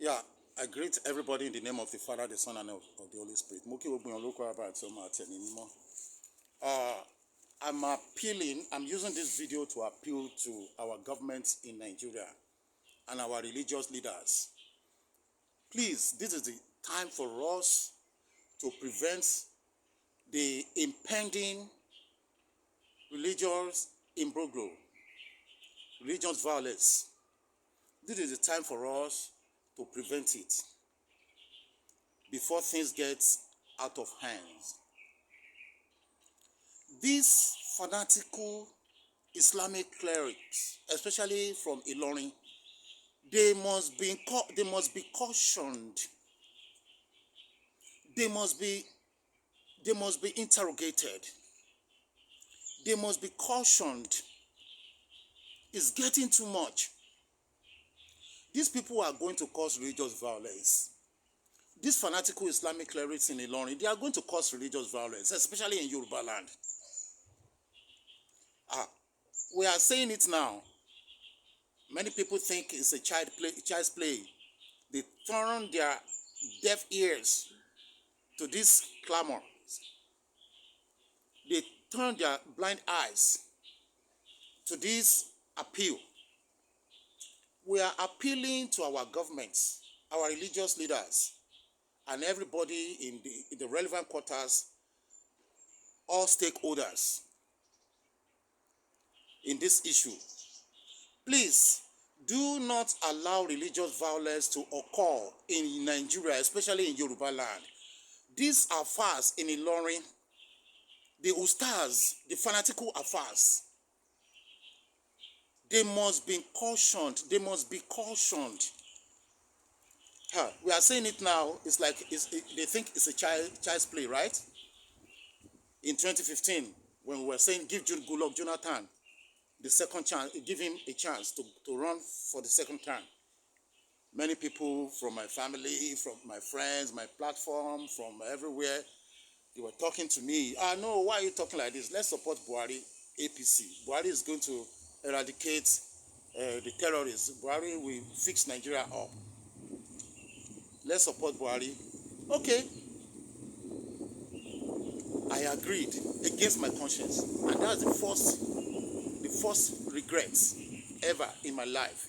Yeah, I greet everybody in the name of the Father, the Son, and of the Holy Spirit. I'm using this video to appeal to our government in Nigeria and our religious leaders. Please, this is the time for us to prevent the impending religious imbroglio, religious violence. This is the time for us to prevent it before things get out of hands. These fanatical Islamic clerics, especially from Ilorin, they must be cautioned. They must be interrogated. They must be cautioned. It's getting too much. These people are going to cause religious violence. These fanatical Islamic clerics in Ilorin, they are going to cause religious violence, especially in Yoruba land. We are saying it now. Many people think it's a child's play. They turn their deaf ears to this clamor. They turn their blind eyes to this appeal. We are appealing to our governments, our religious leaders, and everybody in the relevant quarters, all stakeholders in this issue. Please, do not allow religious violence to occur in Nigeria, especially in Yoruba land. These affairs in Ilorin, the Ustaz, the fanatical affairs, they must be cautioned. They must be cautioned. We are saying it now. It's like they think it's a child's play, right? In 2015, when we were saying give Goodluck Jonathan the second chance, give him a chance to run for the second term. Many people from my family, from my friends, my platform, from everywhere, they were talking to me. No, why are you talking like this? Let's support Buhari, APC. Buhari is going to eradicate the terrorists. Buhari will fix Nigeria up. Let's support Buhari. Okay. I agreed against my conscience. And that's the first regret ever in my life.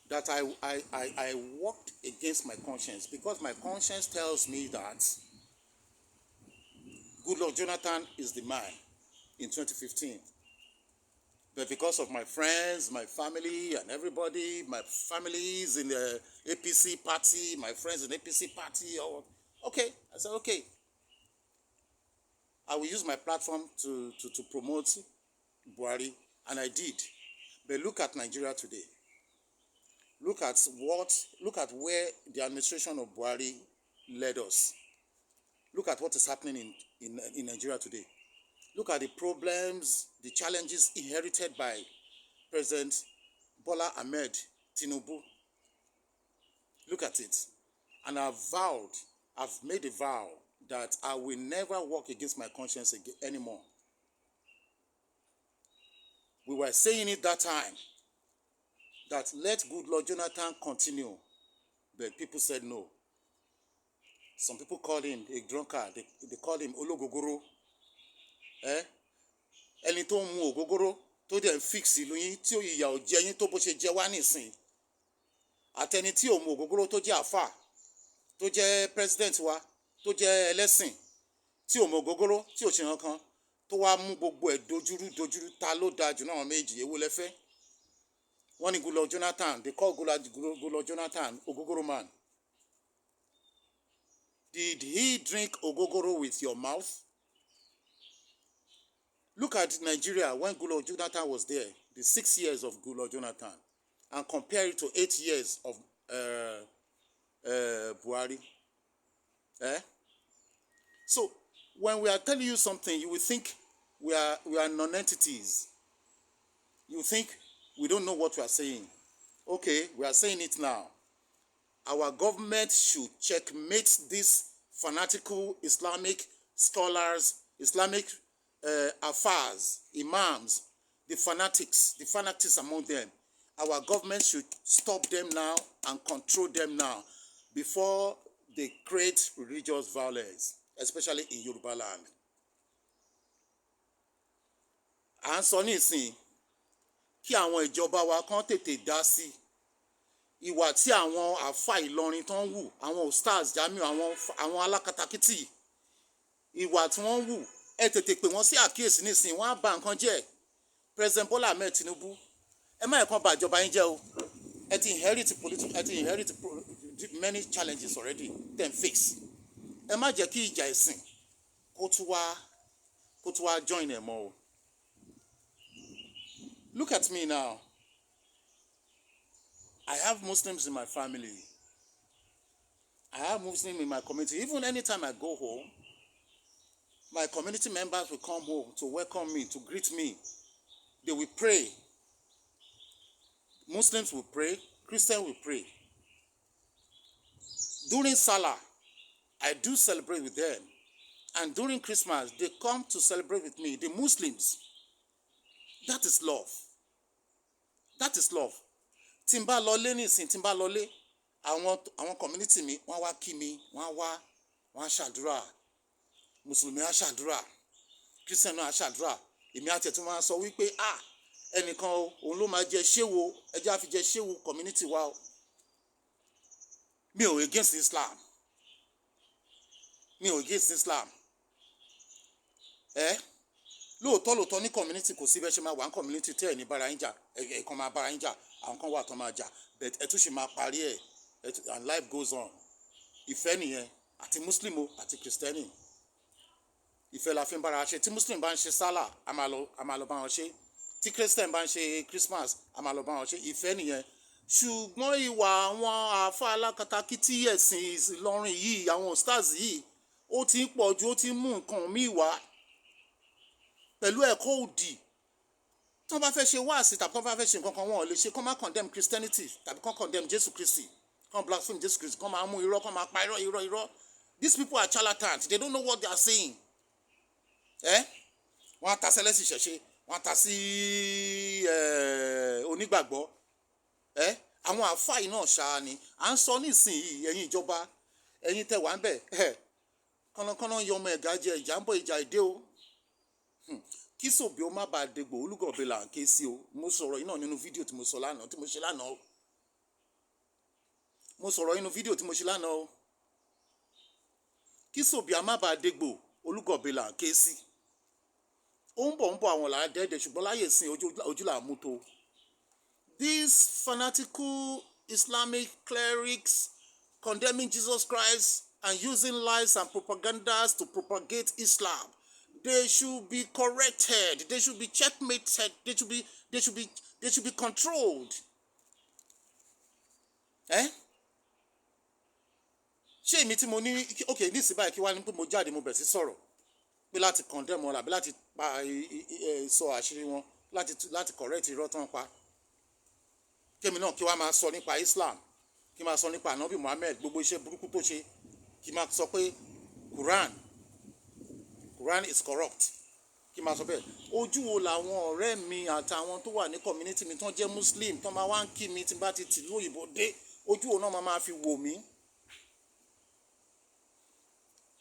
That I walked against my conscience, because my conscience tells me that Goodluck Jonathan is the man in 2015. But because of my friends, my family, and everybody, my families in the APC party, my friends in the APC party, okay, I said, okay. I will use my platform to promote Buhari, and I did. But look at Nigeria today. Look at where the administration of Buhari led us. Look at what is happening in Nigeria today. Look at the problems, the challenges inherited by President Bola Ahmed Tinubu. Look at it. And I've made a vow that I will never walk against my conscience anymore. We were saying it that time, that let Goodluck Jonathan continue. But people said no. Some people called him a drunkard. They called him Ologogoro. Ẹni tó ń mu ògógóró tó dẹ̀ ń fix ìlú yín tí ìyà ò jẹ yín tó bó ṣe jẹ wá nísìn. Àtẹni tí ò mu ògógóró tó jẹ́ àfà, tó jẹ́ president wa, tó jẹ́ ẹlẹ́sìn, tí ò mu ògógóró, tí ò ṣe nǹkan, tó wá mú gbogbo ẹ̀ dojúrú ta ló dáa jù náà méjì, èwo lẹ fẹ́? Wọ́n ní Goodluck Jonathan, they call Goodluck Jonathan Ogogoro man. Did he drink ogogoro with your mouth? Look at Nigeria when Goodluck Jonathan was there, the 6 years of Goodluck Jonathan, and compare it to 8 years of Buhari. So when we are telling you something, you will think we are non-entities. You think we don't know what we are saying. Okay, we are saying it now. Our government should checkmate these fanatical Islamic scholars, Islamic affairs, imams, the fanatics among them. Our government should stop them now and control them now before they create religious violence, especially in Yoruba land. À ń sọ nísìn kí àwọn ìjọba wa kan tètè dá sí ìwà tí àwọn àfà Ìlọrin tó ń wù, àwọn Ustaz Jamiu, àwọn alákatakítí, ìwà tí wọ́n ń wù, ẹ tètè pè wọ́n sí àkíyèsí nísìn, wọ́n á bà nǹkan jẹ́. President Bola Ahmed Tinubu, ẹ má ẹ̀kan bà ìjọba yín jẹ́ o. Ẹ ti inherit many challenges already, then fix. Ẹ má jẹ́ kí ìjà ẹ̀sìn kó tún wá join ẹ̀ mọ́ o. Look at me now. I have Muslims in my family. I have Muslims in my community. Even anytime I go home, my community members will come home to welcome me, to greet me. They will pray. Muslims will pray. Christians will pray. During Salah, I do celebrate with them. And during Christmas, they come to celebrate with me. The Muslims. That is love. That is love. Tí n bá lọ lé nísìn, tí n bá lọ lé, àwọn community mi, wọ́n wá kí mi, wọ́n á ṣàdúrà. Mùsùlùmí á ṣàdúrà. Christian náà á ṣàdúrà. Èmi àti ẹ̀ tún máa sọ wípé ẹnìkan òun ló máa jẹ ṣéwo, ẹjẹ́ á fi jẹ ṣéwo community wa o. Mi ò against Islam. Mi ò against Islam. Lóòótọ́ ní community kò sí bẹ́ẹ̀ ṣe máa wà ní community tẹ́ ẹ̀ ní bára yín jà, ẹ̀kan máa bára yín jà, àwọn kan wà tán máa jà, but ẹ̀ tún ṣe máa parí ẹ̀, and life goes on. Ìfẹ́ nìyẹn, àti Muslim o àti Kristẹni. Ìfẹ́ la fi ń bára ṣe. Tí Muslim bá ń ṣe Salah, a máa lọ bá wọn ṣe. Tí Christian bá ń ṣe Christmas, a máa lọ bá wọn ṣe. Ìfẹ́ nìyẹn. Ṣùgbọ́n ìwà àwọn àáfà alákatakítí ẹ̀sìn Ìlọrin yìí, àwọn stars yìí, ó ti ń pọ̀ ju, ó ti ń mú nǹkan míì wá pẹ̀lú ẹ̀kọ́ òdì. Tí wọ́n bá fẹ́ ṣe wáàsí tàbí tí wọ́n bá fẹ́ ṣe nǹkan kan, wọn ò lè ṣe kán má condemn Christianity tàbí kán condemn Jésù Kristi, kán blaspheme Jésù Kristi, kán máa mú irọ́, kán máa pa irọ́. These people are charlatans. They don't know what they are saying. Wọ́n á ta sẹ́lẹ̀sì ṣẹ̀ṣe, wọ́n á ta sí onígbàgbọ́. Àwọn àfáà yìí náà ṣáá ni. À ń sọ nísìnyí, ẹ̀yin ìjọba, ẹ̀yin tẹ́ wà ń bẹ̀, kọ́nàkọ́nà yọ ọmọ ẹ̀gá jẹ, ìjà ń bọ̀, ìjà ìdé o. Kí sòbí ó má bàa dégbò, olúgọ̀bẹ là ń ké sí o. Mo sọ̀rọ̀ yìí náà nínú fídíò tí mo ṣe lánàá o. Mo sọ̀rọ̀ nínú fídíò tí mo ṣe lánàá o. Kí sòbí á má bàa dégbò, olúgọ̀bẹ là ń ké sí. Ó ń bọ̀ àwọn là á dẹ́dẹ̀, ṣùgbọ́n láyè sin ojú là ń mú tó. These fanatical Islamic clerics condemning Jesus Christ and using lies and propagandas to propagate Islam, they should be corrected. They should be checkmated. They should be controlled. Ṣé èmi tí mo ní okay ní ìsìn báyìí kí wá ní pé mo jáde mo bẹ̀ sí sọ̀rọ̀ pé láti condemn wọn àbí láti pa sọ àṣírí wọn, láti correct irọ́ tán pa. Kémi náà kí wá máa sọ nípa Islam, kí máa sọ nípa Ànábì Muhammad, gbogbo iṣẹ́ burúkú tó ṣe, kí máa sọ pé Quran is corrupt, kí máa sọ bẹ́ẹ̀. Ojú wo làwọn ọ̀rẹ́ mi àtàwọn tó wà ní community mi tó jẹ́ Muslim tó máa wá ń kí mi tí bá ti tìlú òyìnbó dé, ojú wo náà máa fi wò mí?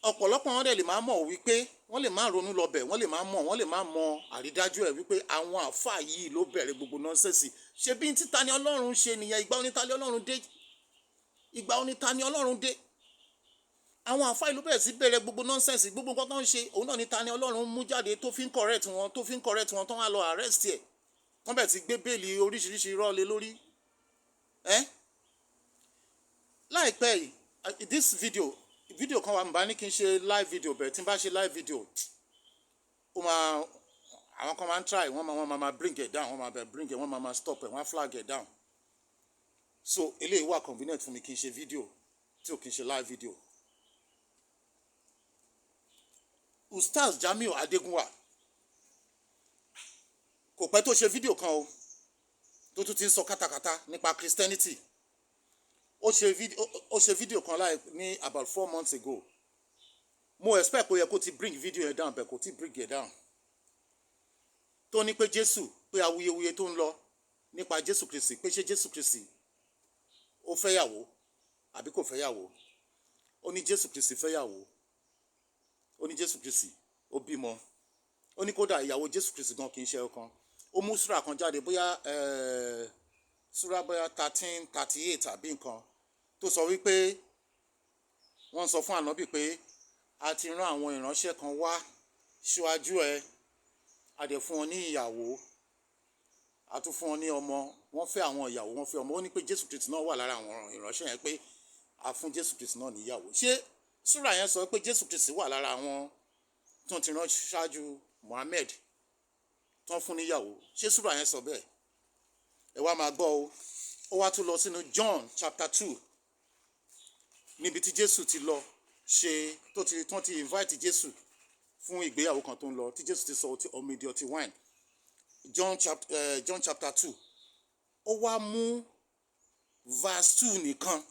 Ọ̀pọ̀lọpọ̀ wọn dẹ̀ lè máa mọ̀ wípé wọ́n lè máa ronú lọ bẹ̀, wọ́n lè máa mọ̀ àrídájú ẹ̀ wípé àwọn àfáà yìí ló bẹ̀rẹ̀ gbogbo nọ́nsẹ̀sì. Ṣé bí títa ni Ọlọ́run ṣe nìyẹn? Ìgbà oníta ni Ọlọ́run dé? Àwọn àfáà yìí ló bẹ̀rẹ̀ sí bẹ̀rẹ̀ gbogbo nọ́nsẹ̀sì, gbogbo nǹkan tó ń ṣe, òun náà ni ta ni Ọlọ́run mú jáde tó fi ń correct wọn, tó wá lọ arrest ẹ̀, wọ́n bẹ̀rẹ̀ sí gbé bẹ́ẹ̀lì oríṣiríṣi irọ́ lé lórí. Láìpẹ́ yìí, this video kan wà mbà ní kí n ṣe live video, bẹ̀rẹ̀ tí n bá ṣe live video àwọn kan máa ń try, wọ́n máa bring it down, wọ́n máa stop it, wọ́n flag it down. So eléyìí wà convenient fún mi kí n ṣe video tí ò kí n ṣe live video. Ustaz Jamiu Adegunwa kò pẹ́ tó ṣe video kan o tó tún ti ń sọ kátàkátà nípa Christianity. Ó ṣe video kan ní about 4 months ago. Mo expect kó yẹ kó ti bring video yẹn down, but kò ti bring it down. Tó ní pé Jésù, pé awuyewuye tó ń lọ nípa Jésù Kristi pé ṣé Jésù Kristi ó fẹ́yàwó àbí kò fẹ́yàwó. Ó ní Jésù Kristi fẹ́yàwó. Ó ní Jésù Kristi ó bímọ. Ó ní kódà ìyàwó Jésù Kristi gan kì í ṣe ọ̀kan. Ó mú súrà kan jáde bóyá súrà bóyá 13:38 àbí nǹkan tó sọ wípé wọ́n sọ fún ànábì pé a ti rán àwọn ìránṣẹ́ kan wá ṣíwájú ẹ, a dẹ̀ fún wọn ní ìyàwó, a tún fún wọn ní ọmọ, wọ́n fẹ́ àwọn ìyàwó, wọ́n fẹ́ ọmọ. Ó ní pé Jésù Kristi náà wà lára àwọn ìránṣẹ́ yẹn pé a fún Jésù Kristi náà níyàwó. Ṣé súrà yẹn sọ pé Jésù Kristi wà lára àwọn tó ti rán ṣáájú Muhammad tó ń fún níyàwó? Ṣé súrà yẹn sọ bẹ́ẹ̀? Ẹ wá máa gbọ́ o. Ó wá tún lọ sínú John chapter 2 níbi tí Jésù ti lọ ṣe tó ti invite Jésù fún ìgbéyàwó kan tó ń lọ tí Jésù ti sọ omi di ọtí wine. John chapter 2 ó wá mú verse 2 nìkan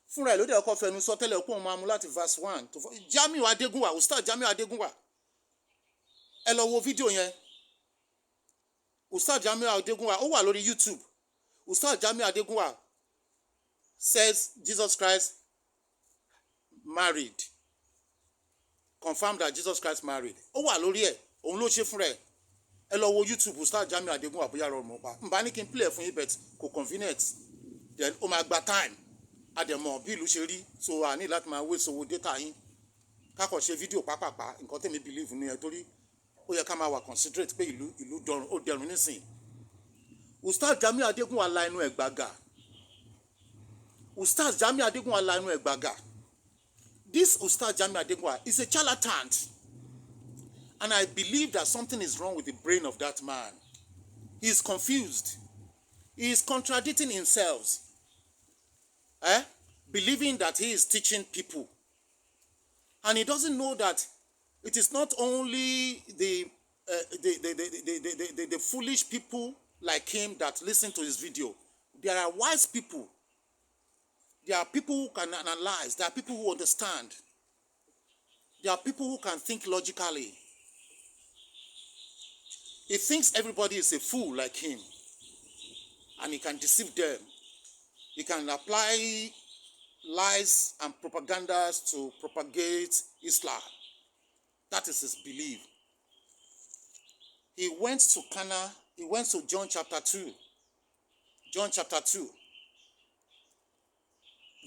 fúnra ẹ̀ ló dẹ̀ kọ́ fẹnu sọ tẹ́lẹ̀ pé òun máa mú láti verse 1 tó fọ́. Jamiu Adegunwa, Ustaz Jamiu Adegunwa, ẹ lọ wo fídíò yẹn. Ustaz Jamiu Adegunwa ó wà lórí YouTube. Ustaz Jamiu Adegunwa says Jesus Christ married, confirmed that Jesus Christ married. Ó wà lórí ẹ̀, òun ló ṣe fúnra ẹ̀. Ẹ lọ wo YouTube Ustaz Jamiu Adegunwa bóyá rọrùn mọ́ pa. Nbá ní kí n play fún yín bet kò convenient, then ó máa gba time. Àdẹ̀mọ̀ bí ìlú ṣe rí, so a ní láti máa waste owó data yín kákọ̀ ṣe fídíò pápápá nǹkan tèmi believe nìyẹn, torí ó yẹ ká máa wà considerate pé ìlú dọ̀rùn ó dẹrùn nísìn. Ustaz Jamiu Adegunwa la inú ẹ̀ gbàgà. Ustaz Jamiu Adegunwa la inú ẹ̀ gbàgà. This Ustaz Jamiu Adegunwa is a charlatan, and I believe that something is wrong with the brain of that man. He is confused. He is contradicting himself. Believing that he is teaching people, and he doesn't know that it is not only the foolish people like him that listen to his video. There are wise people. There are people who can analyze. There are people who understand. There are people who can think logically. He thinks everybody is a fool like him, and he can deceive them. He can apply lies and propagandas to propagate Islam. That is his belief. He went to Cana. He went to John chapter 2. John chapter 2,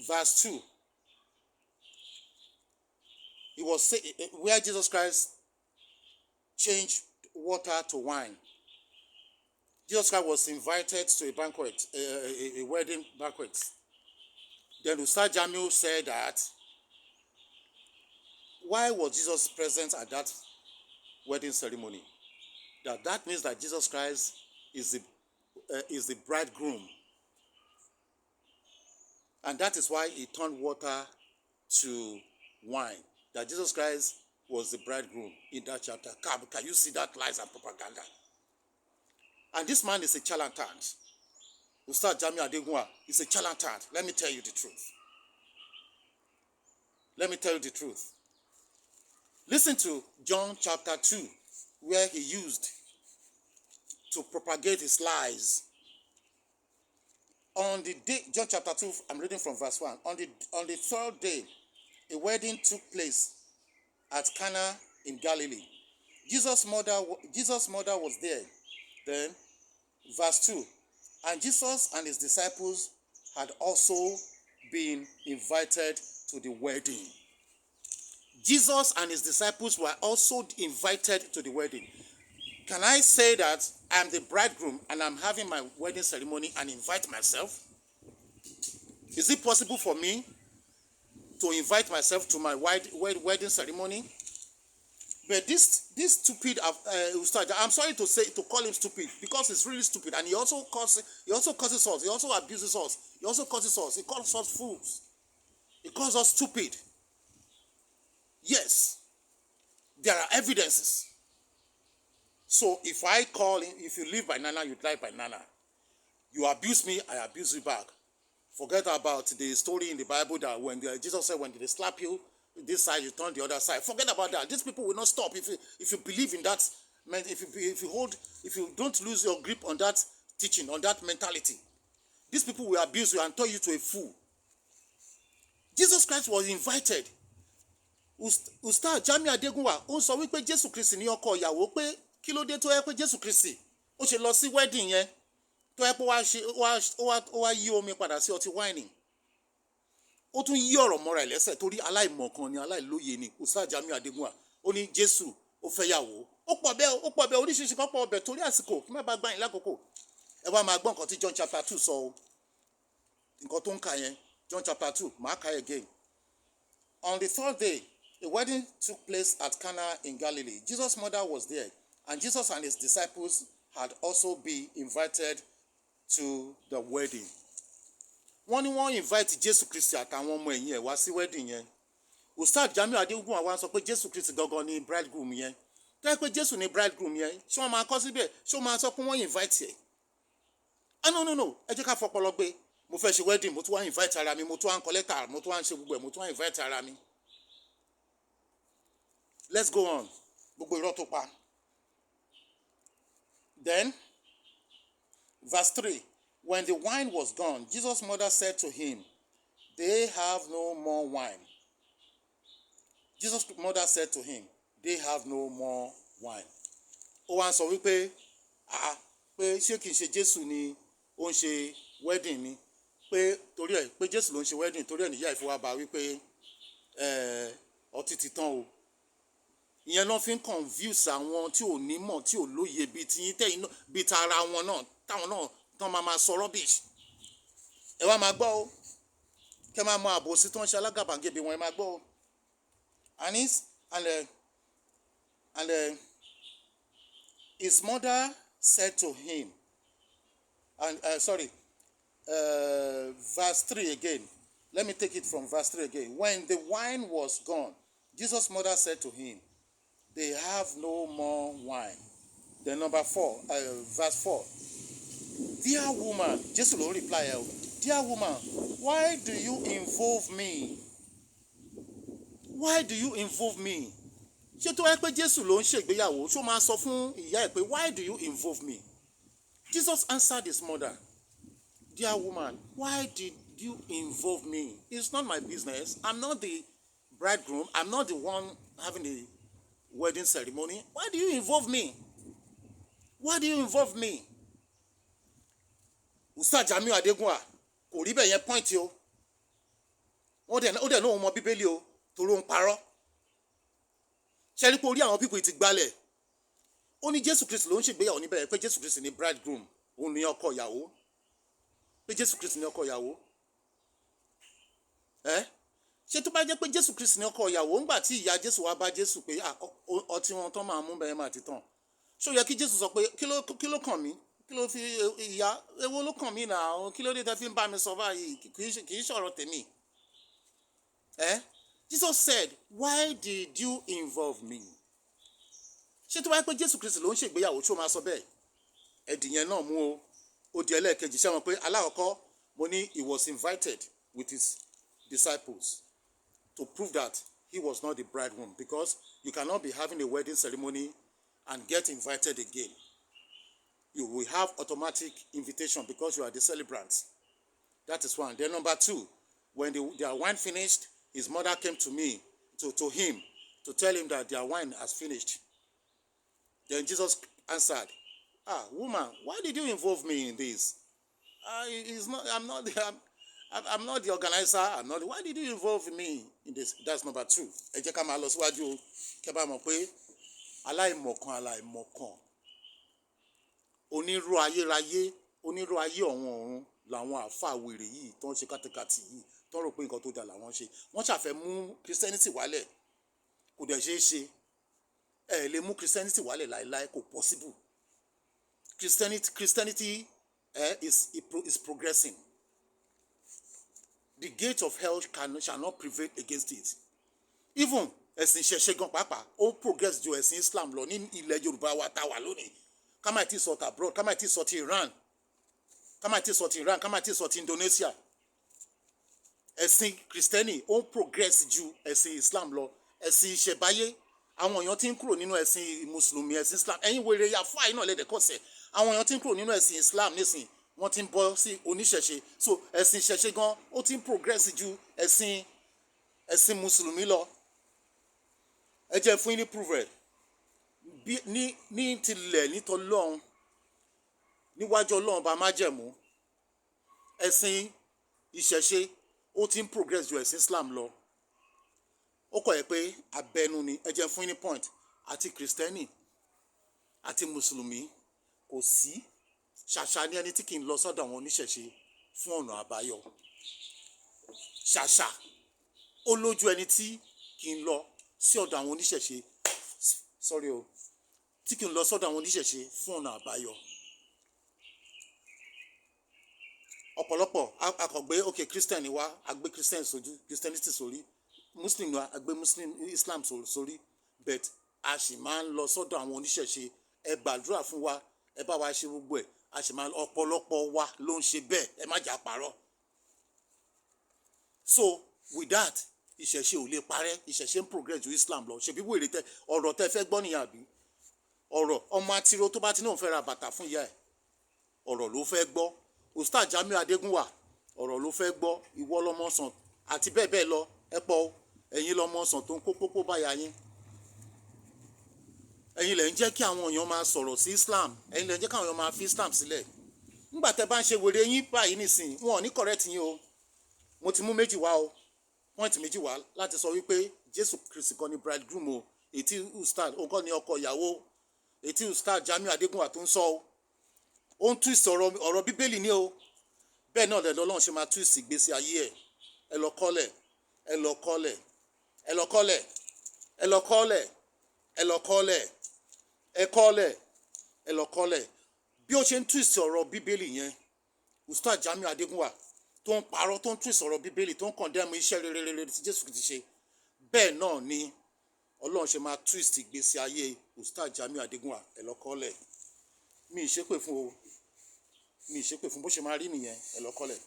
verse 2. It was where Jesus Christ changed water to wine. Jesus Christ was invited to a banquet, a wedding banquet. Then Ustaz Jamiu said that, why was Jesus present at that wedding ceremony? That means that Jesus Christ is the bridegroom. And that is why he turned water to wine. That Jesus Christ was the bridegroom in that chapter. Can you see that lies and propaganda? And this man is a charlatan. Ustaz Jamiu Adegunwa is a charlatan. Let me tell you the truth. Let me tell you the truth. Listen to John chapter 2, where he used to propagate his lies. On the day, John chapter 2, I'm reading from verse 1. On the third day, a wedding took place at Cana in Galilee. Jesus' mother was there. Then, verse 2, and Jesus and his disciples had also been invited to the wedding. Jesus and his disciples were also invited to the wedding. Can I say that I'm the bridegroom and I'm having my wedding ceremony and invite myself? Is it possible for me to invite myself to my wedding ceremony? But this stupid Ustaz, I'm sorry to call him stupid because he's really stupid, and he also causes us. He also abuses us. He also causes us. He calls us fools. He calls us stupid. Yes, there are evidences. So if I call him, if you live by Nana, you die by Nana. You abuse me, I abuse you back. Forget about the story in the Bible that when Jesus said, when they slap you this side, you turn the other side. Forget about that. These people will not stop if you believe in that. If you don't lose your grip on that teaching, on that mentality. These people will abuse you and turn you to a fool. Jesus Christ was invited. Ustaz Jamiu Adegunwa ó sọ wípé Jésù Kristi ní ọkọ ìyàwó, pé kí ló dé tó yẹ pé Jésù Kristi ó ṣe lọ sí wedding yẹn tó yẹ pé ó wá yí omi padà sí ọtí wáìnì. Ó tún yí ọ̀rọ̀ mọ́ra ẹ̀ lẹ́sẹ̀ torí aláìmọ̀kan ni, aláìlóye ni. Ustaz Jamiu Adegunwa ó ní Jésù ó fẹ́ yàwó. Ó pọ̀ bẹ́ẹ̀ oríṣiríṣi kan pọ̀ bẹ́ẹ̀ torí àsìkò kí má bàa gbà yín lákòókò. Ẹ wá máa gbọ́ nǹkan tí John chapter 2 sọ o. Nǹkan tó ń kà yẹn, John chapter 2, máa kà again. On the third day, a wedding took place at Cana in Galilee. Jesus' mother was there, and Jesus and his disciples had also been invited to the wedding. Wọ́n ní wọ́n invite Jésù Kristi àtàwọn ọmọ ẹ̀yìn ẹ̀ wá sí wedding yẹn. Ustaz Jamiu Adegunwa wá sọ pé Jésù Kristi gangan ni bridegroom yẹn. Tó yẹ pé Jésù ni bridegroom yẹn, ṣé wọ́n máa kọ́ síbẹ̀? Ṣé wọ́n máa sọ pé wọ́n invite ẹ̀? No. Ẹ jẹ́ ká fọpọlọ gbé. Mo fẹ́ ṣe wedding, mo tún wá invite ara mi, mo tún wá ń collect, mo tún wá ń ṣe gbogbo ẹ̀, mo tún wá invite ara mi. Let's go on. Gbogbo irọ́ tó pa. Then, verse 3. When the wine was gone, Jesus' mother said to him, "They have no more wine." Jesus' mother said to him, "They have no more wine." Ó wá ń sọ wípé, pé ṣé kìí ṣe Jésù ni ó ń ṣe wedding ni? Pé torí ẹ̀ pé Jésù ló ń ṣe wedding, torí ẹ̀ níyà ìfowópamọ́ wípé ọtí ti tán o. Ìyẹn náà fi ń confuse àwọn tí ò ní mọ̀, tí ò lóye bíi ti tẹ̀yìn náà, bíi tara wọn náà, táwọn náà tán máa sọ rubbish. Ẹ wá máa gbọ́ o. Kẹ́ máa mọ àbòsí tó ń ṣe alágàbàgebè wọn, ẹ máa gbọ́ o. And his mother said to him, verse 3 again. Let me take it from verse 3 again. When the wine was gone, Jesus' mother said to him, "They have no more wine." Then number 4, verse 4. "Dear woman," Jesus will reply, "Dear woman, why do you involve me? Why do you involve me?" Ṣé tó wáyé pé Jésù ló ń ṣègbéyàwó, ṣó máa sọ fún ìyá ẹ̀ pé, "Why do you involve me?" Jesus answered his mother, "Dear woman, why did you involve me? It's not my business. I'm not the bridegroom. I'm not the one having the wedding ceremony. Why do you involve me? Why do you involve me?" Ustaz Jamiu Adegunwa kò rí bẹ́ẹ̀ yẹn point o. Ó dẹ̀ náà òun mọ Bíbélì o, torí ó ń parọ́. Ṣé rí pé orí àwọn people ti gbalẹ̀? Ó ní Jésù Kristi ló ń ṣègbéyàwó níbẹ̀, pé Jésù Kristi ni bridegroom, òun ni ọkọ ìyàwó. Pé Jésù Kristi ni ọkọ ìyàwó. Ṣé tó bá jẹ́ pé Jésù Kristi ni ọkọ ìyàwó, ńgbà tí ìyá Jésù wá bá Jésù pé ọtí wọn tán máa mú bẹ́ẹ̀ máa ti tàn. Ṣó yẹ kí Jésù sọ pé kí ló kàn mí? Kí ló fi ìyá èwo ló kàn mí náà? Kí ló dé tẹ́ fi ń bá mi sọ báyìí? Kì í ṣọ̀rọ̀ tèmi. Jesus said, "Why did you involve me?" Ṣé tó bá jẹ́ pé Jésù Kristi ló ń ṣègbéyàwó, ṣó máa sọ bẹ́ẹ̀? Ẹ̀dìyẹn náà mú o. Ó di ẹlẹ́ẹ̀kejì, ṣé wọn pé alákọ̀ọ́kọ́ mo ní he was invited with his disciples to prove that he was not the bridegroom, because you cannot be having a wedding ceremony and get invited again. You will have automatic invitation because you are the celebrant. That is one. Then number 2, when their wine finished, his mother came to him to tell him that their wine has finished. Then Jesus answered, "Woman, why did you involve me in this? I'm not the organizer. Why did you involve me in this?" That's number 2. Ẹ jẹ́ ká máa lọ síwájú o. Kẹ́ bá mọ̀ pé aláìmọ̀kan. Onírú ayérayé, onírú ayé ọ̀run làwọn àáfàá wèrè yìí tó ń ṣe kátikàtì yìí tó ń rò pé nǹkan tó dà làwọn ṣe. Wọ́n ṣàfẹ́ mú Christianity wálẹ̀. Kò dẹ̀ ṣeé ṣe. Ẹ lè mú Christianity wálẹ̀ láéláé, kò possible. Christianity is progressing. The gate of hell shall not prevail against it. Even ẹ̀sìn ìṣẹ̀ṣe gan pàápàá ó progress ju ẹ̀sìn Islam lọ ní ilẹ̀ Yorùbá wa tá wà lónìí. Ká má tí sọ ti abroad, ká má tí sọ ti Iran, ká má tí sọ ti Indonesia. Ẹ̀sìn Kristẹni ó progress ju ẹ̀sìn Islam lọ. Ẹ̀sìn ìṣẹ̀báyé àwọn èèyàn tí ń kúrò nínú ẹ̀sìn Mùsùlùmí, ẹ̀sìn Islam. Ẹ̀yin wèrè ya fáì náà lẹ́dẹ̀kọ́sẹ̀. àwọn èèyàn tí ń kúrò nínú ẹ̀sìn Islam nísìn wọ́n ti ń bọ́ sí oníṣẹ̀ṣe, so ẹ̀sìn ìṣẹ̀ṣe gan ó ti ń progress ju ẹ̀sìn mùsùlùmí lọ. Ẹ jẹ́ fún yín ní proof rẹ̀ ní tilẹ̀ nítọ́lọ́run níwájú Ọlọ́run bá májẹ̀mú, ẹ̀sìn ìṣẹ̀ṣe ó ti ń progress ju ẹ̀sìn Islam lọ. Ó kọ̀ ẹ́ pé abẹnu ni. Ẹ jẹ́ fún yín ní point, àti kìrìsìtẹ́nì àti mùsùlùmí kò sí, ṣàṣà ní ẹni tí kì í lọ sọ́dọ̀ àwọn oníṣẹ̀ṣe fún ọ̀nà àbáyọ. Ṣàṣà ó lójú ẹni tí kì í lọ sí ọ̀dọ̀ àwọn oníṣẹ̀ṣe, tí kì í lọ sọ́dọ̀ àwọn oníṣẹ̀ṣe fún ọ̀nà àbáyọ. Ọ̀pọ̀lọpọ̀ akọ̀gbé òkè Christian ni wá, àgbé Christian sójú, Christianity sórí, Muslim ni wá, àgbé Islam sórí, but a sì máa ń lọ sọ́dọ̀ àwọn oníṣẹ̀ṣe. Ẹ gbàdúrà fún wa, ẹ bá wa ṣe gbogbo ẹ̀, a sì máa ọ̀pọ̀lọpọ̀ wa ló ń ṣe bẹ́ẹ̀, ẹ má jà parọ́. So with that, ìṣẹ̀ṣe ò lè parẹ́, ìṣẹ̀ṣe ń progress ju Islam lọ. Ṣebí wèrè ọ̀rọ̀ tẹ́ fẹ́ gbọ́ nìyà bí? Ọ̀rọ̀ ọmọ atiro tó bá ti náà fẹ́ ra bàtà fún ìyá ẹ̀, ọ̀rọ̀ ló fẹ́ gbọ́. Ustaz Jamiu Adegunwa, ọ̀rọ̀ ló fẹ́ gbọ́. Ìwọ lọmọ sàn àti bẹ́ẹ̀ bẹ́ẹ̀ lọ, ẹ pọ̀ ẹ̀yin lọmọ sàn tó ń kó pópó báyà yín. Ẹ̀yin lẹ̀ ń jẹ́ kí àwọn èèyàn máa sọ̀rọ̀ sí Islam, ẹ̀yin lẹ̀ ń jẹ́ kí àwọn èèyàn máa fi Islam sílẹ̀. Nígbà tẹ́ bá ń ṣe wèrè yín báyìí nísìnyí, wọn ò ní correct yín o. Mo ti mú méjì wá o, point méjì wá láti sọ wípé Jésù Kristi kọ́ ni bridegroom o, ètí Ustaz òun kọ́ ni ọkọ ìyàwó, ètí Ustaz Jamiu Adegunwa tó ń sọ o. Ó ń twist ọ̀rọ̀ Bíbélì ní o. Bẹ́ẹ̀ náà lẹ́nu Ọlọ́run ṣe máa twist ìgbésí ayé ẹ̀. Ẹ lọ kọ́lẹ̀, ẹ lọ kọ́lẹ̀, ẹ lọ kọ́lẹ̀, ẹ lọ kọ́lẹ̀, ẹ lọ kọ́lẹ̀, ẹ kọ́lẹ̀, ẹ lọ kọ́lẹ̀. Bí ó ṣe ń twist ọ̀rọ̀ Bíbélì yẹn, Ustaz Jamiu Adegunwa tó ń parọ́, tó ń twist ọ̀rọ̀ Bíbélì, tó ń condemn iṣẹ́ rere tí Jésù ti ṣe, bẹ́ẹ̀ náà ni Ọlọ́run ṣe máa twist ìgbésí ayé Ustaz Jamiu Adegunwa. Ẹ lọ kọ́lẹ̀. Mi ì ṣépè fún o, mi ì ṣépè fún, bó ṣe máa rí nìyẹn. Ẹ lọ kọ́lẹ̀.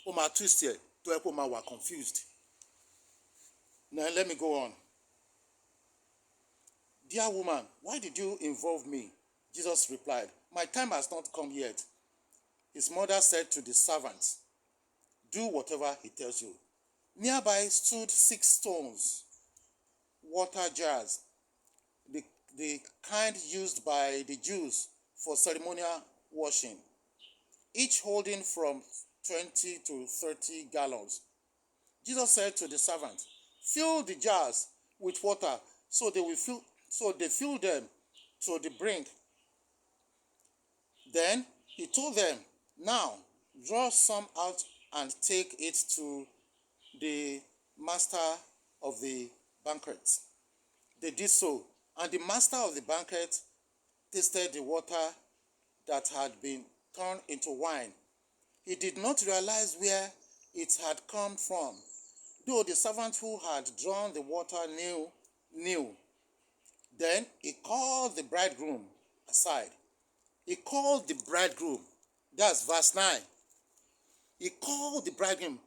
Ó máa twist ẹ̀ tó ẹ kó máa wà confused. Now let me go on. Dear woman, why did you involve me? Jesus replied, my time has not come yet. His mother said to the servants, do whatever he tells you. Nearby stood 6 stones, water jars, the kind used by the Jews for ceremonial washing, each holding from 20 to 30 gallons. Jesus said to the servants, fill the jars with water. So they filled them to the brink. Then he told them, now draw some out and take it to the master of the banquet. They did so, and the master of the banquet tasted the water that had been turned into wine. He did not realize where it had come from, though the servant who had drawn the water knew. Then he called the bridegroom aside. He called the bridegroom. That's verse 9. He called the bridegroom.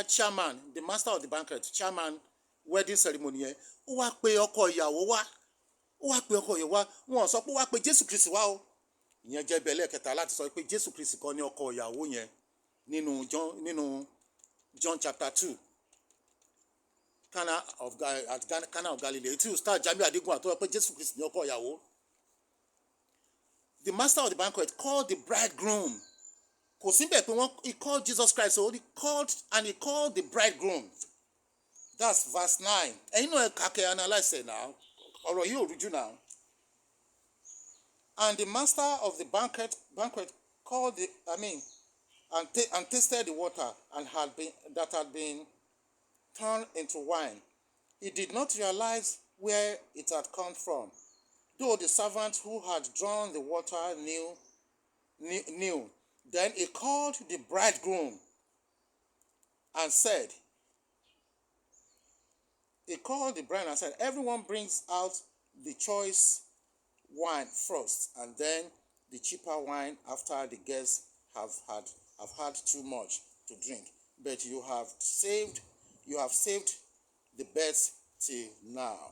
Chairman, the master of the banquet, chairman, wedding ceremony. Ó wá pe ọkọ ìyàwó wá. Ó wá pe ọkọ ìyàwó wá. Wọ́n sọ pé ó wá pe Jésù Kristi wá o. Ìyẹn jẹ́ bẹ́ẹ̀ lẹ́ẹ̀kẹta láti sọ pé Jésù Kristi kọ́ ni ọkọ ìyàwó yẹn nínú John chapter 2. Cana of Galilee. Tí Ustaz Jamiu Adegunwa tó sọ pé Jésù Kristi ni ọkọ ìyàwó. The master of the banquet called the bridegroom. Kò síbẹ̀ pé he called Jesus Christ, so he called the bridegroom. That's verse 9. And you know, I analyze it now. Or you read now. And the master of the banquet called and tasted the water that had been turned into wine. He did not realize where it had come from, though the servant who had drawn the water knew. Then he called the bridegroom and said, everyone brings out the choice wine first, and then the cheaper wine after the guests have had too much to drink. But you have saved the best till now.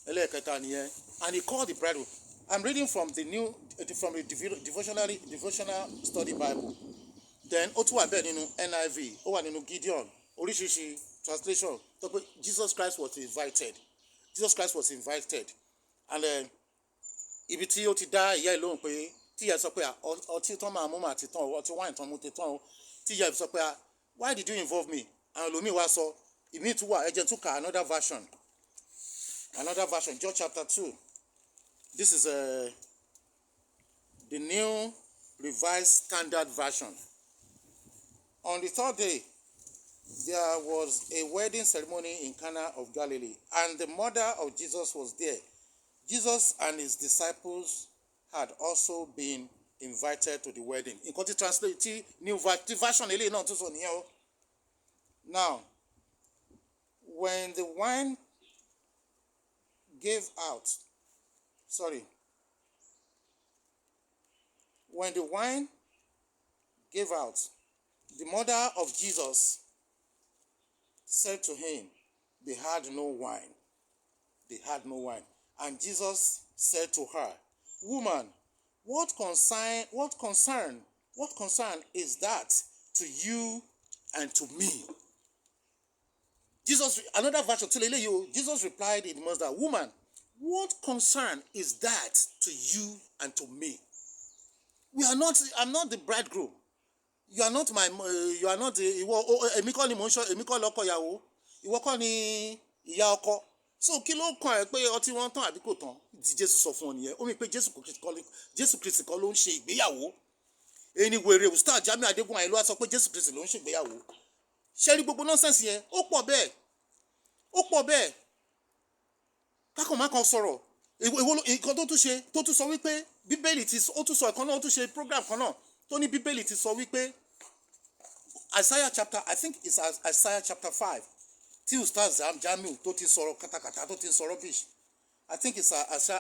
ẹlẹ́ẹ̀kẹta nìyẹn, and he called the bridegroom. I'm reading from the devotional study Bible. Then ó tún wà bẹ́ẹ̀ nínú NIV, ó wà nínú Gideon, oríṣiríṣi translation tó pé Jesus Christ was invited. Jesus Christ was invited. And ibi tí ó ti dá ìyá ẹ̀ lóhùn pé tí ìyá sọ pé ọtí tán máa mú màá ti tán o, ọtí wáìnì tán mú ti tán o, tí ìyá sọ pé why did you involve me? Àwọn ẹlòmíì wá sọ ìmí tún wà ẹ̀jẹ̀ tún kà another version, John chapter 2. This is the New Revised Standard Version. On the third day, there was a wedding ceremony in Cana of Galilee, and the mother of Jesus was there. Jesus and his disciples had also been invited to the wedding. In Conti translate, new version, now, when the wine gave out, the mother of Jesus said to him, they had no wine. And Jesus said to her, woman, what concern is that to you and to me? Another version, Jesus replied in the mother, woman, what concern is that to you and to me? I'm not the bridegroom. You are not the èmi kọ́ ni mò ń sọ, èmi kọ́ lọ́kọ ìyàwó, ìwọ kọ́ ni ìyá ọkọ. So kí ló kàn ẹ́ pé ọtí wọn tán àbí kò tán? Tí Jésù sọ fún ọ nìyẹn. Ó mì pé Jésù Kristi kọ́ ló ń ṣe ìgbéyàwó. Ẹni wèrè Ustaz Jamiu Adegunwa ló wá sọ pé Jésù Kristi ló ń ṣe ìgbéyàwó. Ṣé rí gbogbo nonsense yẹn? Ó pọ̀ bẹ́ẹ̀. Kákan má kan sọ̀rọ̀. Ìkan tó tún sọ wípé Bíbélì ó tún sọ ìkan náà, ó tún ṣe program kan náà tó ní Bíbélì ti sọ wípé Isaiah chapter 5 tí Ustaz Jamiu tó ti sọ̀rọ̀ katakata tó ti sọ̀rọ̀ rubbish. I think it's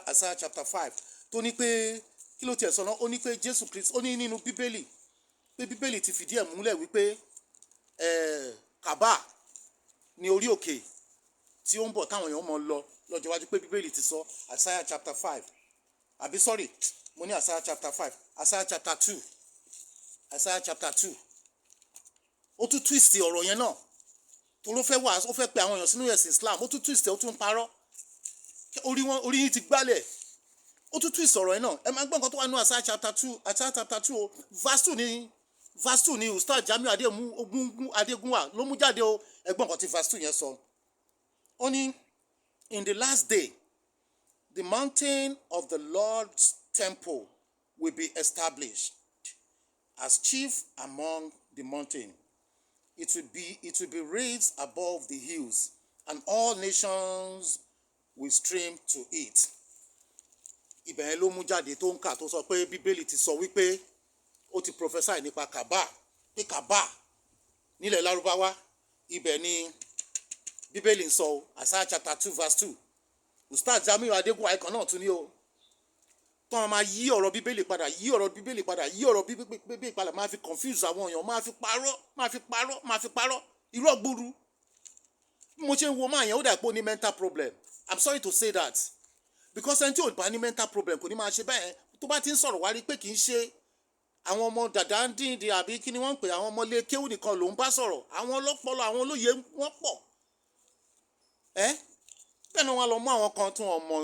Isaiah chapter 5 tó ní pé kí ló tiẹ̀ sọ náà, ó ní pé Jésù Kristi ó ní nínú Bíbélì pé Bíbélì ti fìdí ẹ̀ múlẹ̀ wípé kàbá ní orí òkè tí ó ń bọ̀ táwọn èèyàn mọ̀ lọ lọ́jọ́ iwájú pé Bíbélì ti sọ. Isaiah chapter 5 àbí sorry mo ní Isaiah chapter 5, Isaiah chapter 2 ó tún twist ọ̀rọ̀ yẹn náà tó ló fẹ́ wà, ó fẹ́ pe àwọn èèyàn sínú ẹ̀sìn Islam, ó tún twist ó tún parọ́, orí yín ti gbálẹ̀, ó tún twist ọ̀rọ̀ yẹn náà. Ẹ máa gbọ́ nǹkan tó wà nínú Isaiah chapter 2 o, verse 2 ni Ustaz Jamiu Adegunwa ló mú jáde o. Ẹ gbọ́ nǹkan tí verse 2 yẹn sọ. Ó ní, in the last day, the mountain of the Lord's temple will be established as chief among the mountain. It will be raised above the hills, and all nations will stream to it. Ibẹ̀ ló mú jáde tó ń kà tó sọ pé Bíbélì ti sọ wípé ó ti prophesy nípa kàbá, pé kàbá nílẹ̀ Lárúbáwá. Ibẹ̀ ni Bíbélì ń sọ, Isaiah chapter 2 verse 2. Ustaz Jamiu Adegunwa kan náà tún ní o. Tọ́n máa yí ọ̀rọ̀ Bíbélì padà, máa fi confuse àwọn èèyàn, máa fi parọ́, irọ́ gbúrú. Bí mo ṣe ń wo máa yẹn ó dà pé ó ní mental problem. I'm sorry to say that. Because ẹni tí ò bá ní mental problem kò ní máa ṣe bẹ́ẹ̀. Tó bá ti ń sọ̀rọ̀ wá rí pé kì í ṣe àwọn ọmọ dàda ń díndín àbí kí ni wọ́n ń pè, àwọn ọmọ ilé kéwù nìkan ló ń bá sọ̀rọ̀. Àwọn ọlọ́pọlọ, àwọn olóye wọ́n pọ̀. Bẹ́ẹ̀ ni wọ́n lọ mú àwọn kan tí wọ́n mọ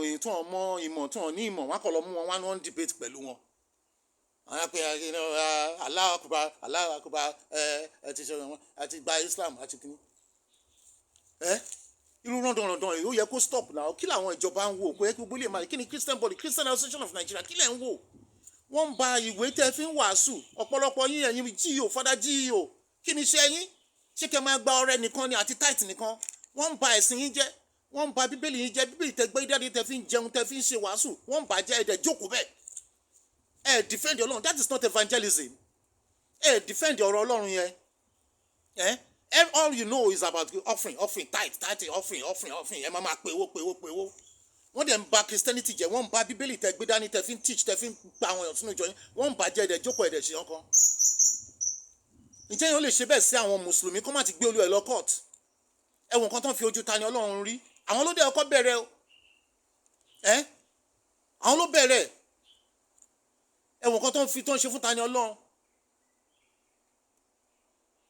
ìmọ̀ tí wọ́n ní ìmọ̀, wọ́n kọ́ lọ mú wọn wá ní wọ́n debate pẹ̀lú wọn. Àwọn á pè Allahu Akbar àti gba Islam àti kìíní. Irú rọ̀ndọ̀rọ̀ndọ̀ yìí ó yẹ kó stop náà. Kí làwọn ìjọba ń wò pé gbogbo ilé máa kí ni Christian Association of Nigeria kí lẹ̀ ń wò? Wọ́n ń ba ìwé tẹ́ fi ń wàásù. Ọ̀pọ̀lọpọ̀ yín ẹ̀yin GEO, Father GEO, kí ni iṣẹ́ yín? Ṣé kẹ́ máa gba ọrẹ nìkan ni àti tithe nìkan? Wọ́n ń ba ẹ̀sìn yín jẹ́. Wọ́n ń ba Bíbélì yín jẹ́. Bíbélì tẹ́ gbé jáde tẹ́ fi ń jẹun tẹ́ fi ń ṣe wàásù. Wọ́n ń bàjẹ́ ẹ̀dẹ̀ jókòó bẹ́ẹ̀. Defend Ọlọ́run. That is not evangelism. Defend ọ̀rọ̀ Ọlọ́run yẹn. All you know is about offering, tithe, offering. Ẹ máa pe owó. Wọ́n dẹ̀ ń ba Christianity jẹ́. Wọ́n ń ba Bíbélì tẹ́ gbé dání tẹ́ fi ń teach tẹ́ fi ń pa àwọn èèyàn sínú ìjọ yín. Wọ́n ń bàjẹ́ ẹ̀dẹ̀ jókòó ẹ̀dẹ̀ ṣe ọkàn. Ǹjẹ́ yẹn ó lè ṣe bẹ́ẹ̀ sí àwọn Mùsùlùmí kó má ti gbé olú ẹ̀ lọ court? Ẹ̀wọ̀n kan tán fi ojú ta ni Ọlọ́run rí. Àwọn ló dé ọkọ bẹ̀rẹ̀ o. àwọn ló bẹ̀rẹ̀ ẹ̀wọ̀n kan tó ń ṣe fún Tani Ọlọ́run.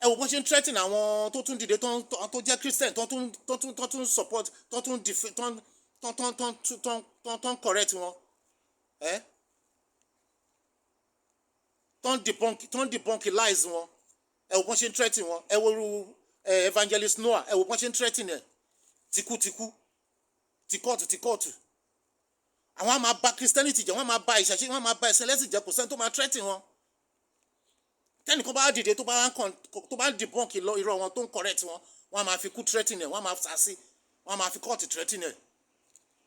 Ẹ̀wọ̀n kan ṣe ń threaten àwọn tó tún dìde tó jẹ́ Christian tó tún support tó tún correct wọn. Tó ń debunk lies wọn. Ẹ̀wọ̀n kan ṣe ń threaten wọn. Ẹ̀wọ̀n evangelist Noah ẹ̀wọ̀n kan ṣe ń threaten ẹ̀ tikutiku tikọ́ọ̀tù. Àwọn á máa bà Christianity jẹ́, wọ́n máa bà ìṣẹ̀ṣe, wọ́n máa bà ẹ̀sìn ẹlẹ́sìn jẹ́, kò sẹ́ni tó máa threaten wọn. Tẹ́nìkan bá dìde tó bá debunk irọ́ wọn tó ń correct wọn, wọ́n á máa fi kú threaten ẹ̀, wọ́n á máa sàásì, wọ́n á máa fi court threaten ẹ̀.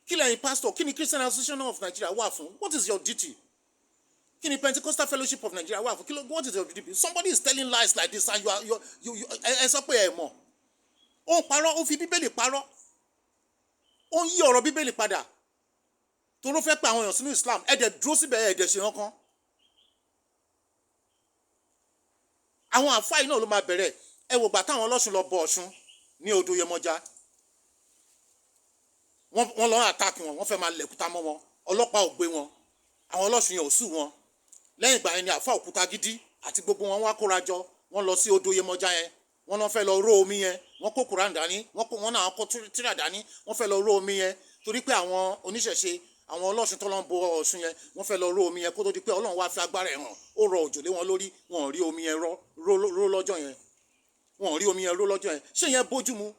Kí lẹ́yìn pastor, kí ni Christian Association of Nigeria wà fún? What is your duty? Kí ni Pentecostal Fellowship of Nigeria wà fún? What is your duty? Somebody is telling lies like this and you ẹ sọ pé ẹ mọ̀. Ó ń parọ́, ó fi Bíbélì parọ́. Ó ń yí ọ̀rọ̀ Bíbélì padà. Tó ló fẹ́ pa àwọn èèyàn sínú Islam, ẹ dẹ̀ dúró síbẹ̀ ẹ dẹ̀ ṣe nǹkan. Àwọn àfáà yìí náà ló máa bẹ̀rẹ̀. Ẹ wò gbà táwọn Ọlọ́ṣun lọ bọ Ọ̀ṣun ní odò Yemọja. Wọ́n lọ attack wọn, wọ́n fẹ́ máa lẹ̀kúta mọ́ wọn. Ọlọ́pàá ò gbé wọn. Àwọn Ọlọ́ṣun yẹn ò sù wọn. Lẹ́yìn ìgbà yẹn ni àfáà Òkútagídí àti gbogbo wọn wá kóra jọ. Wọ́n lọ sí odò Yemọja yẹn. Wọ́n náà fẹ́ lọ ró omi yẹn. Wọ́n kó Kùránì dání. Wọ́n náà kó tírà dání. Wọ́n fẹ́ lọ ró omi yẹn. Torí pé àwọn oníṣẹ̀ṣe, àwọn Ọlọ́ṣun tó lọ ń bọ Ọ̀ṣun yẹn, wọ́n fẹ́ lọ ró omi yẹn kó tó di pé Ọlọ́run wá fi agbára ẹ̀ hàn. Ó rọ òjò lé wọn lórí. Wọn ò rí omi yẹn ró lọ́jọ́ yẹn. Wọn ò rí omi yẹn ró lọ́jọ́ yẹn. Ṣé yẹn bójú mu?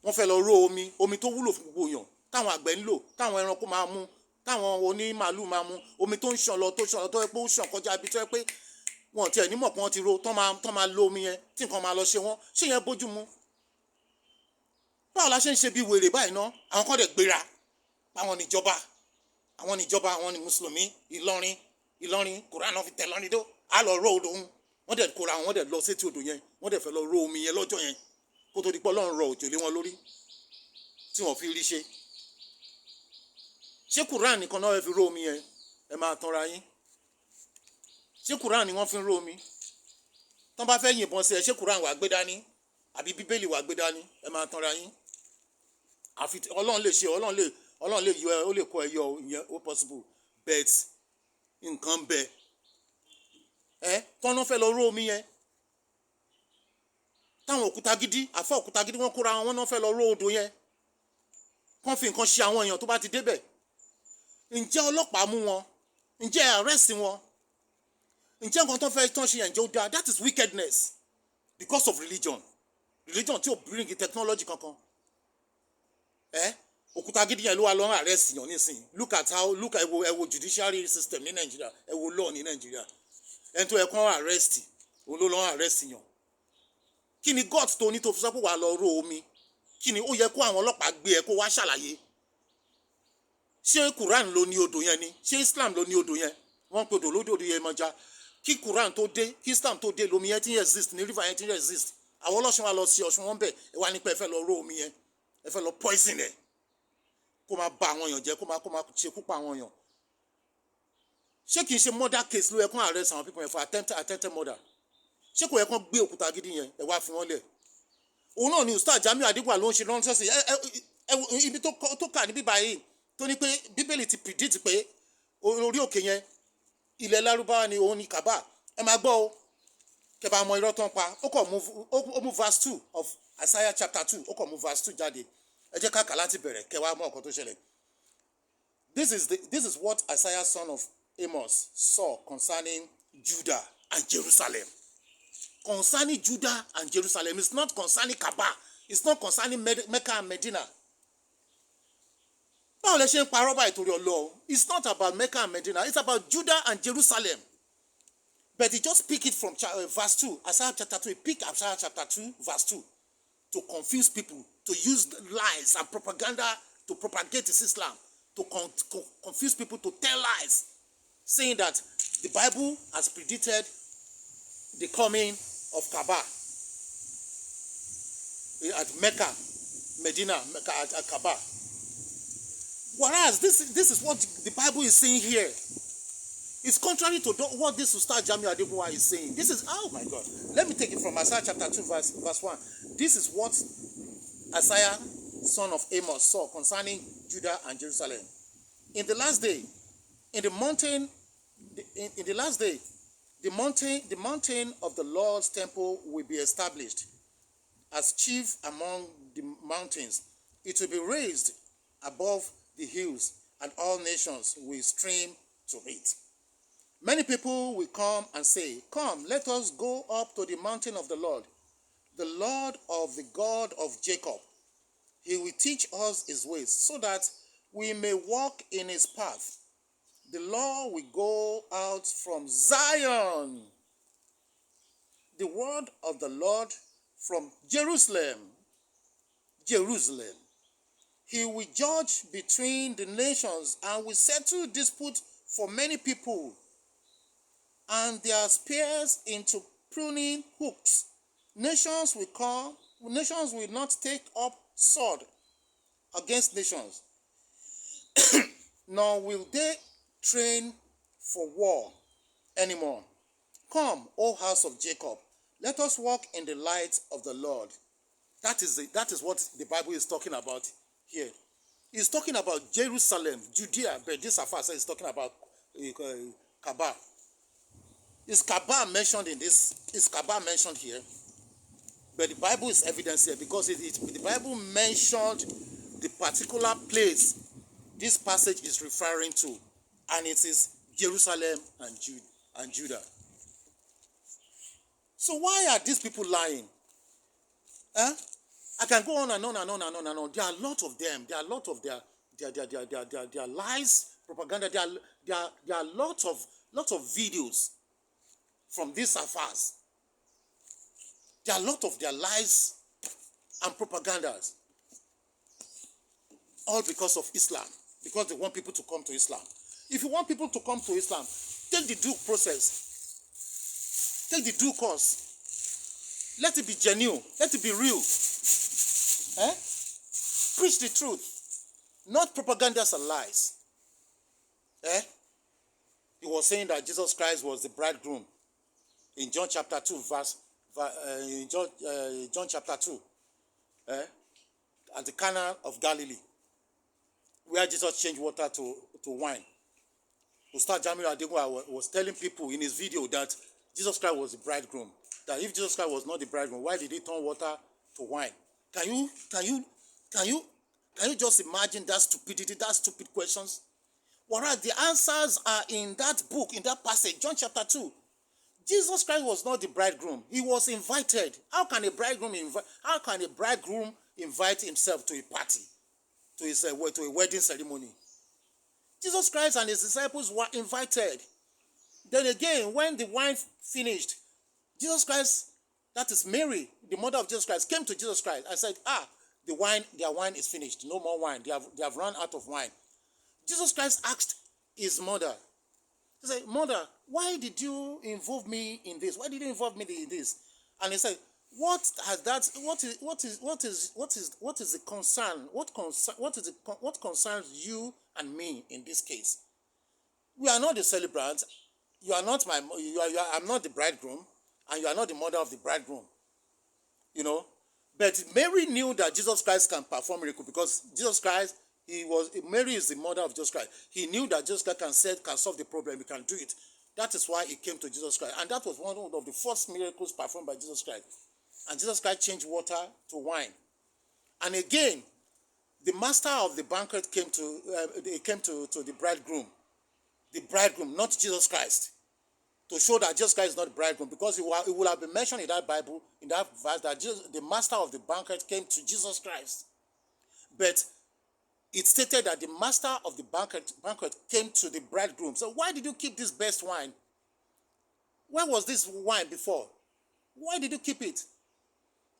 Wọ́n fẹ́ lọ ró omi tó wúlò fún gbogbo èèyàn, táwọn àgbẹ̀ ń lò, táwọn ẹranko máa mu, táwọn onímàálù máa mu, omi tó ń ṣàn lọ tó yẹ pé ó ṣàn kọjá ibi tó yẹ pé wọn ò tiẹ̀ nímọ̀ pé wọ́n ti ro tán máa lo omi yẹn tí nǹkan máa lọ ṣe wọ́n. Ṣé yẹn bójú mu? Báwo la ṣe ń ṣe bí wèrè báyìí ná? Àwọn kan dẹ̀ gbéra àwọn níjọba àwọn ní mùsùlùmí Ìlọrin Kùránì náà fi tẹ̀ lọ́rin dó. Á lọ ró odò wọ́n dẹ̀ kóra wọ́n dẹ̀ lọ sétí odò yẹn, wọ́n dẹ̀ fẹ́ lọ ró omi yẹn lọ́jọ́ yẹn kó tó di pé Ọlọ́run rọ òjò lé wọn lórí tí wọ́n fi rí ṣe. Ṣé Kùránì nìkan náà fi ró omi yẹn? Ẹ máa tanra yín. Ṣé Kùránì ni wọ́n fi ń ró omi? Tán bá fẹ́ yìnbọn sí ẹ, ṣé Kùránì wà gbé dání àbí Bíbélì wà gbé dání? Ẹ máa tanra yín. Àfi Ọlọ́run lè ṣe, Ọlọ́run lè yọ ẹ, ó lè kó ẹ yọ ìyẹn ó possible, but nǹkan bẹ tọ́nà fẹ́ lọ ró omi yẹn. Táwọn Òkútagídí, àfáà Òkútagídí wọ́n kóra wọn náà fẹ́ lọ ró odò yẹn. Kán fi nǹkan ṣe àwọn èèyàn tó bá ti débẹ̀. Ǹjẹ́ ọlọ́pàá mú wọn? Ǹjẹ́ arrest wọn? Ǹjẹ́ nǹkan tó fẹ́ tán ṣe yẹn ǹjẹ́ ó dáa? That is wickedness because of religion tí ò bring technology kankan. Òkútagídí yẹn ló wà lọ́rùn arrest yàn nísìnyí. Look at ẹ wo judiciary system ní Nàìjíríà, ẹ wo law ní Nàìjíríà. Ẹni tó yẹ kán arrest òun ló lọ́rùn arrest yàn. Kí ni God tó ní tó fi sọ pé wà lọ ró omi? Kí ni ó yẹ kó àwọn ọlọ́pàá gbé ẹ kó wá ṣàlàyé? Ṣé Quran ló ní odò yẹn ni? Ṣé Islam ló ní odò yẹn? Wọ́n pe odò lódò Yemọja. Kí Quran tó dé, kí Islam tó dé, lomi yẹn ti ń exist, ní river yẹn ti ń exist. Àwọn Ọlọ́ṣun wa lọ sí Ọ̀ṣun wọn bẹ̀, ẹ wá nípa ẹ fẹ́ lọ ró omi yẹn, ẹ fẹ́ lọ poison ẹ̀, kó máa bà àwọn èèyàn jẹ́, kó máa ṣekú pa àwọn èèyàn. Ṣé kìí ṣe murder case ló yẹ kán arrest àwọn people yẹn for attempted murder? Ṣé kò yẹ kán gbé Òkútagídí yẹn ẹ wá fi wọ́n lẹ̀? Òun náà ni Ustaz Jamiu Adegunwa ló ń ṣe nonsense ibi tó kà ní bíbá yìí tó ní pé Bíbélì ti predict pé orí òkè yẹn ilẹ̀ Lárúbáwá ni òun ni Kaaba. Ẹ máa gbọ́ o kẹ́ bá mọ irọ́ tó ń pa. Ó mú verse 2 of Isaiah chapter 2, ó kàn mú verse 2 jáde. Ẹ jẹ́ ká kà láti bẹ̀rẹ̀ kẹ́ wá mọ̀ nǹkan tó ṣẹlẹ̀. This is what Isaiah son of Amos saw concerning Judah and Jerusalem. Concerning Judah and Jerusalem. It's not concerning Kaaba. It's not concerning Mecca and Medina. Báwo lẹ ṣe ń parọ́ báyìí torí Ọlọ́run? It's not about Mecca and Medina. It's about Judah and Jerusalem. But he just pick it from verse 2. Isaiah chapter 2. He pick Isaiah chapter 2, verse 2. To confuse people. To use lies and propaganda to propagate this Islam. To confuse people, to tell lies. Saying that the Bible has predicted the coming of Kaaba at Mecca, Medina, Mecca at Kaaba. Whereas this is what the Bible is saying here. It's contrary to what this Ustaz Jamiu Adegunwa is saying. This is, oh my God. Let me take it from Isaiah chapter 2 verse 1. This is what Isaiah son of Amos saw concerning Judah and Jerusalem. In the last day, in the mountain, in the last day, the mountain of the Lord's temple will be established as chief among the mountains. It will be raised above the hills, and all nations will stream to it. Many people will come and say, "Come, let us go up to the mountain of the Lord of the God of Jacob. He will teach us his ways, so that we may walk in his path. The Lord will go out from Zion, the word of the Lord from Jerusalem. Jerusalem. He will judge between the nations and will settle dispute for many people, and their spears into pruning hooks. Nations will not take up sword against nations, nor will they train for war anymore. Come, O house of Jacob, let us walk in the light of the Lord." That is what the Bible is talking about here. It's talking about Jerusalem, Judea, but this affair says it's talking about Kaaba. Is Kaaba mentioned in this? Is Kaaba mentioned here? But the Bible is evidence here, because the Bible mentioned the particular place this passage is referring to, and it is Jerusalem and Judah. So why are these people lying? I can go on and on and on and on and on. There are a lot of them. There are a lot of their lies, propaganda. There are lots of videos from these affairs. There are a lot of their lies and propagandas, all because of Islam, because they want people to come to Islam. If you want people to come to Islam, take the due process, take the due course. Let it be genuine, let it be real. Preach the truth, not propagandas and lies. He was saying that Jesus Christ was the bridegroom in John chapter 2, John chapter 2, at the Cana of Galilee, where Jesus changed water to wine. Ustaz Jamiu Adegunwa was telling people in his video that Jesus Christ was the bridegroom. That if Jesus Christ was not the bridegroom, why did he turn water to wine? Can you just imagine that stupidity, that stupid questions? Whereas the answers are in that book, in that passage, John chapter 2. Jesus Christ was not the bridegroom. He was invited. How can a bridegroom invite himself to a party, to a wedding ceremony? Jesus Christ and his disciples were invited. Then again, when the wine finished, Jesus Christ, that is Mary, the mother of Jesus Christ, came to Jesus Christ and said, their wine is finished. No more wine. They have run out of wine. Jesus Christ asked his mother, he said, "Mother, why did you involve me in this? Why did you involve me in this?" And he said, what is the concern? What concerns you and me in this case? We are not the celebrants. You are not I'm not the bridegroom, and you are not the mother of the bridegroom. But Mary knew that Jesus Christ can perform miracles, because Jesus Christ, Mary is the mother of Jesus Christ. He knew that Jesus Christ can solve the problem. He can do it. That is why he came to Jesus Christ. And that was one of the first miracles performed by Jesus Christ. And Jesus Christ changed water to wine. And again, the master of the banquet came to the bridegroom. The bridegroom, not Jesus Christ. To show that Jesus Christ is not the bridegroom. Because it would have been mentioned in that Bible, in that verse, that the master of the banquet came to Jesus Christ. But it stated that the master of the banquet came to the bridegroom. So why did you keep this best wine? Where was this wine before? Why did you keep it?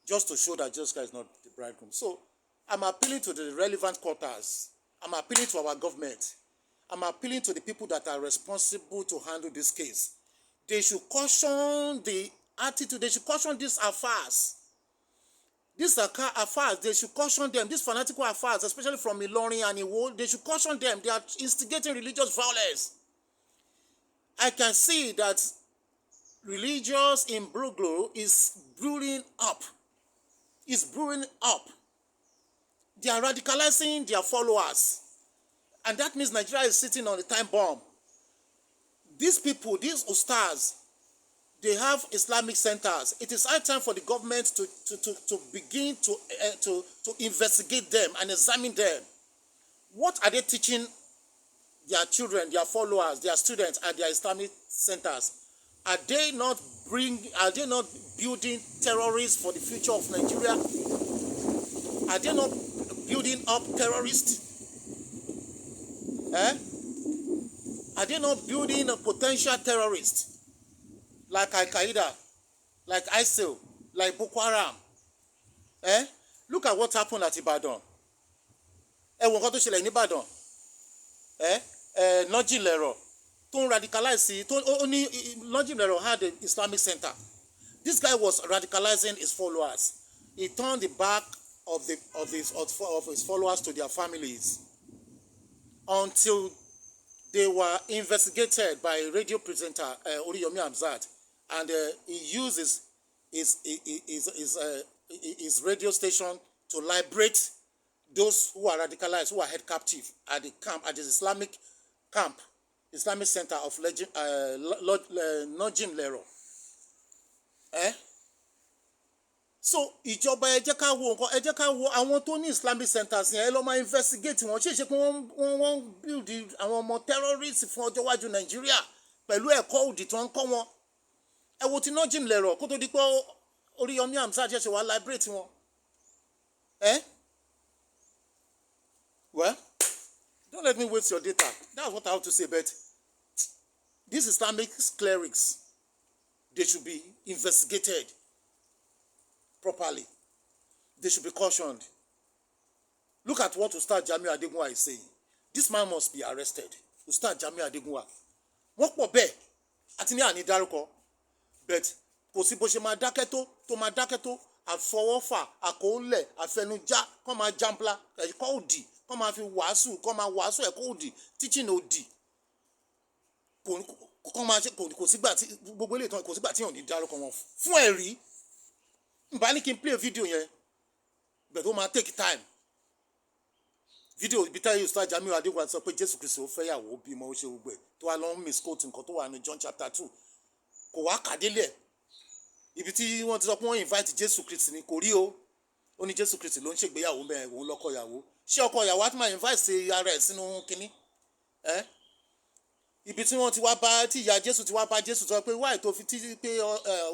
Just to show that Jesus Christ is not the bridegroom. So I'm appealing to the relevant quarters. I'm appealing to our government. I'm appealing to the people that are responsible to handle this case. They should caution the attitude. They should caution these affairs. These affairs, they should caution them. These fanatical affairs, especially from Ilorin and Iwo, they should caution them. They are instigating religious violence. I can see that religious imbroglio is brewing up. It's brewing up. They are radicalizing their followers. And that means Nigeria is sitting on a time bomb. These people, these ustaz, they have Islamic centers. It is high time for the government to begin to investigate them and examine them. What are they teaching their children, their followers, their students at their Islamic centers? Are they not building terrorists for the future of Nigeria? Are they not building up terrorists? Are they not building a potential terrorist like Al-Qaeda, like ISIL, like Boko Haram? Look at what happened at Ibadan. Wọ́n kọ́ tó ṣẹlẹ̀ ní Ìbàdàn. Nọ́jìnlẹ̀rọ̀ tó ń radicalize Nọ́jìnlẹ̀rọ̀ had an Islamic center. This guy was radicalizing his followers. He turned the back of his followers to their families until they were investigated by a radio presenter, Oriyomi Hamzat, and he used his radio station to liberate those who are radicalized, who are held captive at the camp, at the Islamic center of Nojim-Lero. So ìjọba ẹ jẹ́ ká wo nǹkan, ẹ jẹ́ ká wo àwọn tó ní Islamic centers yẹn, ẹ lọ máa investigate wọn. Ṣé pé wọ́n build àwọn ọmọ terrorists fún ọjọ́ iwájú Nàìjíríà pẹ̀lú ẹ̀kọ́ òdì tó ń kọ́ wọn. Ẹ wo ti Nojim-Lero kó tó di pé Oriyomi Hamzat ṣẹ̀ṣẹ̀ wá liberate wọn. Well, don't let me waste your data. That's what I have to say. But these Islamic clerics, they should be investigated properly. They should be cautioned. Look at what Ustaz Jamiu Adegunwa is saying. This man must be arrested. Ustaz Jamiu Adegunwa. Wọ́n pọ̀ bẹ́ẹ̀ àti ní àní dárúkọ. But kò sí bó ṣe máa dákẹ́ tó máa dákẹ́ tó àfọwọ́fà àkóńlẹ̀ àfẹnujá kọ́ máa jàmpla ẹ̀kọ́ òdì kọ́ máa fi wàásù kọ́ máa wàásù ẹ̀kọ́ òdì teaching òdì kọ́ máa ṣe kò sígbà tí gbogbo ilé ìtàn kò sígbà tí yàn ní dárúkọ wọn fún ẹ̀rí. Nbà ní kí n play video yẹn but ó máa take time. Video ibi táyé Ustaz Jamiu Adegunwa sọ pé Jésù Kristi ó fẹ́yàwó bímọ ó ṣe gbogbo ẹ̀ tó wá lọ ń misquote nǹkan tó wà ní John chapter 2 kò wá kàdélẹ̀ ibi tí wọ́n ti sọ pé wọ́n invite Jésù Kristi ni kò rí o. Ó ní Jésù Kristi ló ń ṣègbéyàwó mẹ́rin òun lọ́kọ ìyàwó. Ṣé ọkọ ìyàwó á tún máa invite sí ara ẹ̀ sínú kínní? Ibi tí wọ́n ti wá bá tí ìyá Jésù ti wá bá Jésù sọ pé wáì tó fi tí pé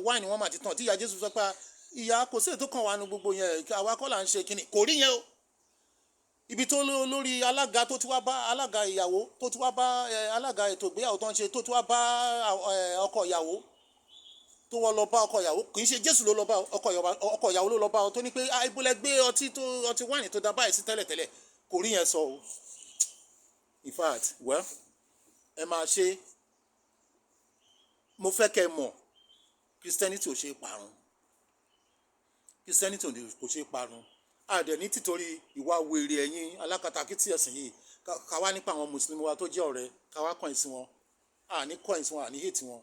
wáìnì wọn mà ti tàn tí ìyá Jésù sọ pé ìyá kò sí ètò kan wà nù gbogbo yẹn àwa kọ́ là ń ṣe kínní kò rí yẹn o. Ibi tó lórí alága tó ti wá bá alága ìyàwó tó ti wá bá alága ètò ìgbéyàwó tó ń ṣe tó ti wá bá ọkọ ìyàwó tó wọ́n lọ bá ọkọ ìyàwó kì í ṣe Jésù ló lọ bá ọkọ ìyàwó ló lọ bá ọ tó ní pé ibùlẹ̀ gbé ọtí wáìnì tó dá báyìí sí tẹ́lẹ̀tẹ́lẹ̀ kò rí yẹn sọ o. In fact, well, ẹ máa ṣe mo fẹ́ kẹ́ mọ̀ Christianity ò ṣe é parun. Christianity kò ṣe é parun. Àdẹ̀ ní títorí ìwà wèrè ẹ̀yin alákatakítí ẹ̀sìn yìí ká wá nípa àwọn mùsùlùmí wa tó jẹ́ ọ̀rẹ́ ká wá kọ̀yìn sí wọn. Àní kọ̀yìn sí wọn àní hate wọn.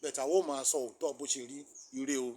Bẹ̀tà ó máa sọ òótọ́ bó ṣe rí ire o.